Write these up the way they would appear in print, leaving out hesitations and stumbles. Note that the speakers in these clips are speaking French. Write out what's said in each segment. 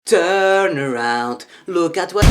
Turn around, look at what...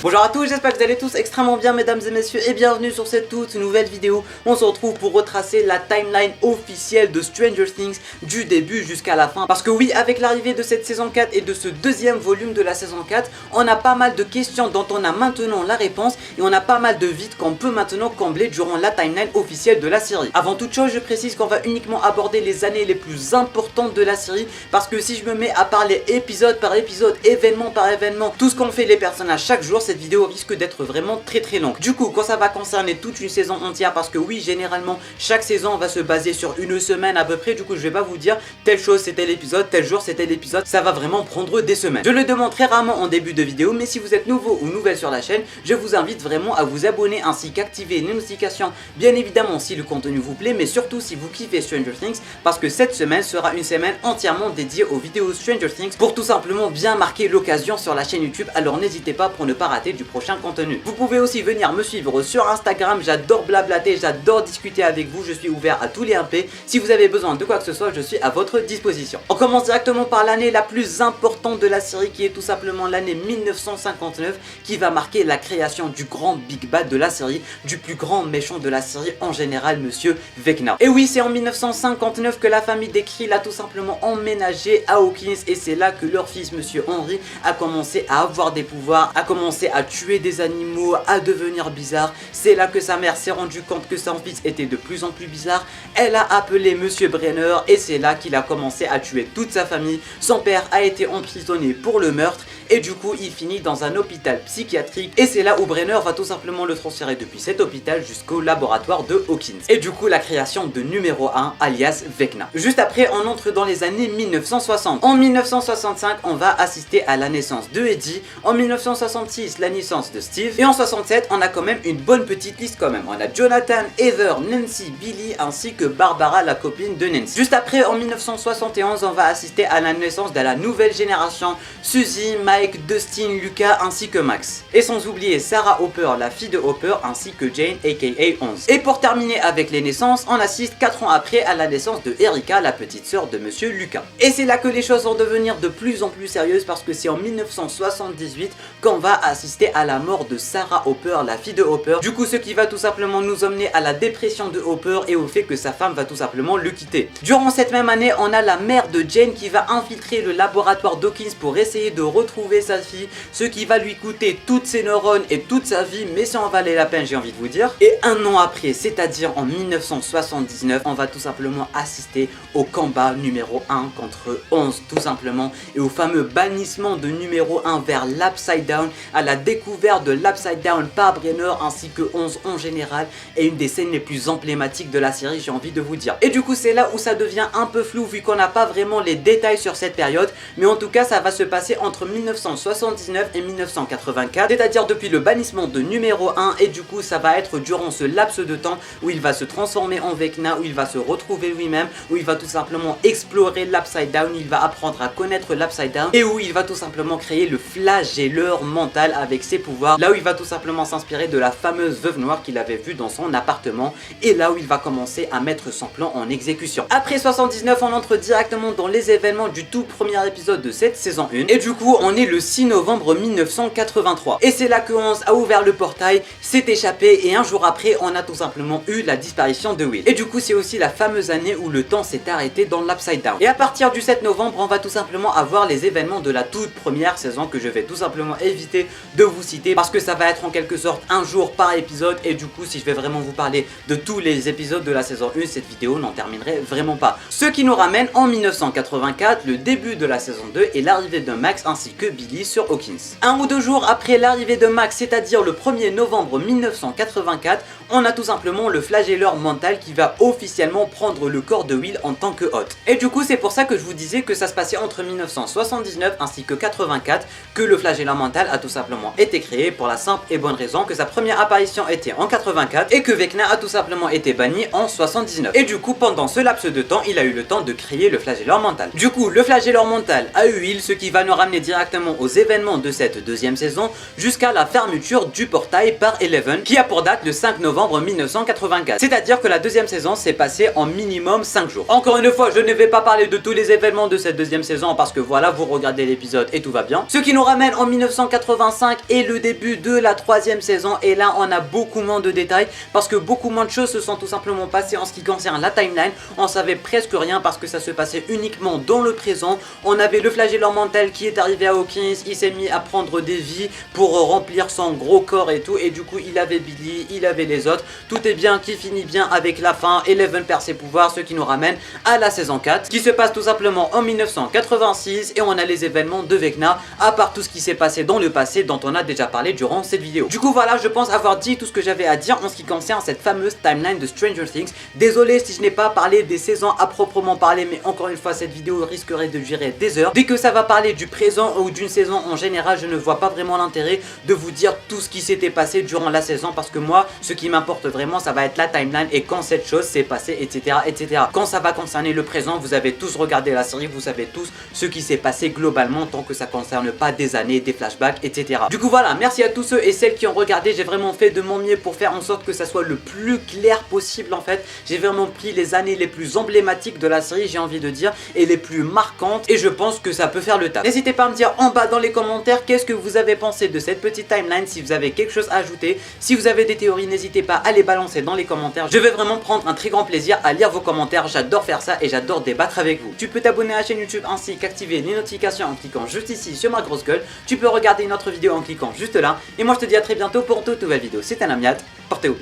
Bonjour à tous, j'espère que vous allez tous extrêmement bien mesdames et messieurs et bienvenue sur cette toute nouvelle vidéo. On se retrouve pour retracer la timeline officielle de Stranger Things du début jusqu'à la fin. Parce que oui, avec l'arrivée de cette saison 4 et de ce deuxième volume de la saison 4, on a pas mal de questions dont on a maintenant la réponse et on a pas mal de vides qu'on peut maintenant combler durant la timeline officielle de la série. Avant toute chose, je précise qu'on va uniquement aborder les années les plus importantes de la série parce que si je me mets à parler épisode par épisode, événement par événement, tout ce qu'ont fait les personnages chaque jour, cette vidéo risque d'être vraiment très longue. Du coup, quand ça va concerner toute une saison entière, parce que oui, généralement, chaque saison va se baser sur une semaine à peu près, du coup, je vais pas vous dire telle chose c'était l'épisode, tel jour c'était l'épisode, ça va vraiment prendre des semaines. Je le demande très rarement en début de vidéo, mais si vous êtes nouveau ou nouvelle sur la chaîne, je vous invite vraiment à vous abonner ainsi qu'activer les notifications, bien évidemment si le contenu vous plaît, mais surtout si vous kiffez Stranger Things, parce que cette semaine sera une semaine entièrement dédiée aux vidéos Stranger Things pour tout simplement bien marquer l'occasion sur la chaîne YouTube, alors n'hésitez pas pour ne pas rater du prochain contenu. Vous pouvez aussi venir me suivre sur Instagram, j'adore blablater, j'adore discuter avec vous, je suis ouvert à tous les MP. Si vous avez besoin de quoi que ce soit, je suis à votre disposition. On commence directement par l'année la plus importante de la série qui est tout simplement l'année 1959 qui va marquer la création du grand Big Bad de la série, du plus grand méchant de la série en général, Monsieur Vecna. Et oui, c'est en 1959 que la famille des Krill a tout simplement emménagé à Hawkins et c'est là que leur fils Monsieur Henry a commencé à avoir des pouvoirs, a commencé à tuer des animaux, à devenir bizarre. C'est là que sa mère s'est rendu compte que son fils était de plus en plus bizarre. Elle a appelé Monsieur Brenner et c'est là qu'il a commencé à tuer toute sa famille. Son père a été emprisonné pour le meurtre et du coup il finit dans un hôpital psychiatrique et c'est là où Brenner va tout simplement le transférer depuis cet hôpital jusqu'au laboratoire de Hawkins. Et du coup la création de numéro 1 alias Vecna. Juste après on entre dans les années 1960. En 1965 on va assister à la naissance de Eddie. En 1966 la naissance de Steve et en 67 on a quand même une bonne petite liste quand même. On a Jonathan, Heather, Nancy, Billy ainsi que Barbara la copine de Nancy. Juste après en 1971 on va assister à la naissance de la nouvelle génération, Suzy, Mike, Dustin, Lucas ainsi que Max. Et sans oublier Sarah Hopper la fille de Hopper ainsi que Jane aka 11. Et pour terminer avec les naissances on assiste 4 ans après à la naissance de Erika la petite sœur de Monsieur Lucas. Et c'est là que les choses vont devenir de plus en plus sérieuses parce que c'est en 1978 qu'on va assister à la mort de Sarah Hopper, la fille de Hopper. Du coup, ce qui va tout simplement nous emmener à la dépression de Hopper et au fait que sa femme va tout simplement le quitter. Durant cette même année, on a la mère de Jane qui va infiltrer le laboratoire Dawkins pour essayer de retrouver sa fille, ce qui va lui coûter toutes ses neurones et toute sa vie, mais ça en valait la peine, j'ai envie de vous dire. Et un an après, c'est-à-dire en 1979, on va tout simplement assister au combat numéro 1 contre 11, tout simplement, et au fameux bannissement de numéro 1 vers l'Upside Down, à la découverte de l'Upside Down par Brenner ainsi que 11 en général, et une des scènes les plus emblématiques de la série, j'ai envie de vous dire. Et du coup c'est là où ça devient un peu flou vu qu'on n'a pas vraiment les détails sur cette période, mais en tout cas ça va se passer entre 1979 et 1984, c'est-à-dire depuis le bannissement de numéro 1, et du coup ça va être durant ce laps de temps où il va se transformer en Vecna, où il va se retrouver lui-même, où il va tout simplement explorer l'Upside Down, il va apprendre à connaître l'Upside Down, et où il va tout simplement créer le flagelleur mental avec ses pouvoirs, là où il va tout simplement s'inspirer de la fameuse veuve noire qu'il avait vue dans son appartement, et là où il va commencer à mettre son plan en exécution. Après 79, on entre directement dans les événements du tout premier épisode de cette saison 1, et du coup on est le 6 novembre 1983, et c'est là que Hans a ouvert le portail, s'est échappé, et un jour après on a tout simplement eu la disparition de Will. Et du coup c'est aussi la fameuse année où le temps s'est arrêté dans l'Upside Down. Et à partir du 7 novembre on va tout simplement avoir les événements de la toute première saison que je vais tout simplement éviter de vous citer parce que ça va être en quelque sorte un jour par épisode, et du coup si je vais vraiment vous parler de tous les épisodes de la saison 1, cette vidéo n'en terminerait vraiment pas. Ce qui nous ramène en 1984, le début de la saison 2 et l'arrivée de Max ainsi que Billy sur Hawkins. Un ou deux jours après l'arrivée de Max, c'est-à-dire le 1er novembre 1984, on a tout simplement le flagelleur mental qui va officiellement prendre le corps de Will en tant que hôte. Et du coup c'est pour ça que je vous disais que ça se passait entre 1979 ainsi que 84 que le flagelleur mental a tout simplement simplement été créé pour la simple et bonne raison que sa première apparition était en 84 et que Vecna a tout simplement été banni en 79. Et du coup pendant ce laps de temps il a eu le temps de créer le flagelleur mental. Du coup le flagelleur mental a eu il, ce qui va nous ramener directement aux événements de cette deuxième saison jusqu'à la fermeture du portail par Eleven qui a pour date le 5 novembre 1984. C'est-à-dire que la deuxième saison s'est passée en minimum 5 jours. Encore une fois, je ne vais pas parler de tous les événements de cette deuxième saison parce que voilà, vous regardez l'épisode et tout va bien. Ce qui nous ramène en 1985 et le début de la troisième saison, et là on a beaucoup moins de détails parce que beaucoup moins de choses se sont tout simplement passées en ce qui concerne la timeline. On savait presque rien parce que ça se passait uniquement dans le présent. On avait le flagelleur mental qui est arrivé à Hawkins, il s'est mis à prendre des vies pour remplir son gros corps et tout, et du coup il avait Billy, il avait les autres, tout est bien qui finit bien avec la fin. Eleven perd ses pouvoirs, ce qui nous ramène à la saison 4 qui se passe tout simplement en 1986 et on a les événements de Vecna, à part tout ce qui s'est passé dans le passé dont on a déjà parlé durant cette vidéo. Du coup voilà, je pense avoir dit tout ce que j'avais à dire en ce qui concerne cette fameuse timeline de Stranger Things. Désolé si je n'ai pas parlé des saisons à proprement parler, mais encore une fois cette vidéo risquerait de durer des heures. Dès que ça va parler du présent ou d'une saison en général, je ne vois pas vraiment l'intérêt de vous dire tout ce qui s'était passé durant la saison parce que moi ce qui m'importe vraiment ça va être la timeline et quand cette chose s'est passée, etc., etc. Quand ça va concerner le présent, vous avez tous regardé la série, vous savez tous ce qui s'est passé globalement tant que ça concerne pas des années, des flashbacks, etc. Du coup voilà, merci à tous ceux et celles qui ont regardé. J'ai vraiment fait de mon mieux pour faire en sorte que ça soit le plus clair possible en fait. J'ai vraiment pris les années les plus emblématiques de la série, j'ai envie de dire, et les plus marquantes, et je pense que ça peut faire le taf. N'hésitez pas à me dire en bas dans les commentaires qu'est-ce que vous avez pensé de cette petite timeline, si vous avez quelque chose à ajouter, si vous avez des théories, n'hésitez pas à les balancer dans les commentaires. Je vais vraiment prendre un très grand plaisir à lire vos commentaires, j'adore faire ça et j'adore débattre avec vous. Tu peux t'abonner à la chaîne YouTube ainsi qu'activer les notifications en cliquant juste ici sur ma grosse gueule. Tu peux regarder une autre vidéo en cliquant juste là. Et moi je te dis à très bientôt pour une toute nouvelle vidéo. C'était un Amiat, portez-vous bien.